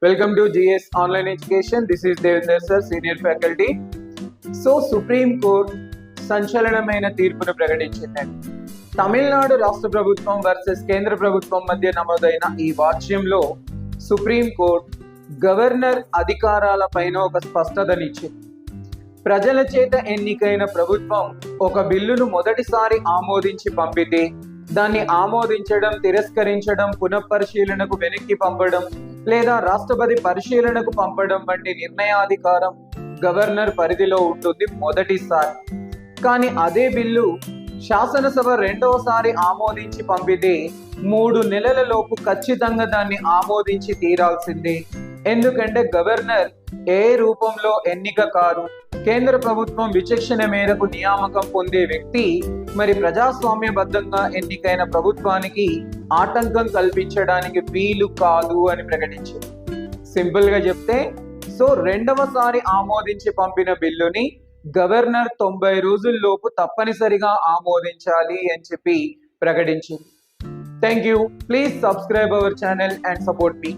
Welcome to GS Online Education. This is Devendra sir, Senior Faculty. Supreme court సంచలనమైన తీర్పును ప్రకటించిందండి. తమిళనాడు రాష్ట్ర ప్రభుత్వం వర్సెస్ కేంద్ర ప్రభుత్వం మధ్య నమోదైన ఈ వాచ్యంలో సుప్రీం కోర్ట్ గవర్నర్ అధికారాల పైన ఒక స్పష్టతనిచ్చింది. ప్రజల చేత ఎన్నికైన ప్రభుత్వం ఒక బిల్లును మొదటిసారి ఆమోదించి పంపితే దాన్ని ఆమోదించడం, తిరస్కరించడం, పునఃపరిశీలనకు వెనక్కి పంపడం లేదా రాష్ట్రపతి పరిశీలనకు పంపడం వంటి నిర్ణయాధికారం గవర్నర్ పరిధిలో ఉంటుంది మొదటిసారి. కానీ అదే బిల్లు శాసనసభ రెండవసారి ఆమోదించి పంపితే 3 నెలల లోపు ఖచ్చితంగా దాన్ని ఆమోదించి తీరాల్సిందే. ఎందుకంటే గవర్నర్ ఏ రూపంలో ఎన్నిక కారు, కేంద్ర ప్రభుత్వం విచక్షణ మేరకు నియామకం పొందే వ్యక్తి. మరి ప్రజాస్వామ్యబద్ధంగా ఎన్నికైన ప్రభుత్వానికి ఆటంకం కల్పించడానికి వీలు కాదు అని ప్రకటించింది. సింపుల్ గా చెప్తే రెండవసారి ఆమోదించి పంపిన బిల్లుని గవర్నర్ 90 రోజుల్లోపు తప్పనిసరిగా ఆమోదించాలి అని చెప్పి ప్రకటించింది. Thank you. Please subscribe our channel and support me.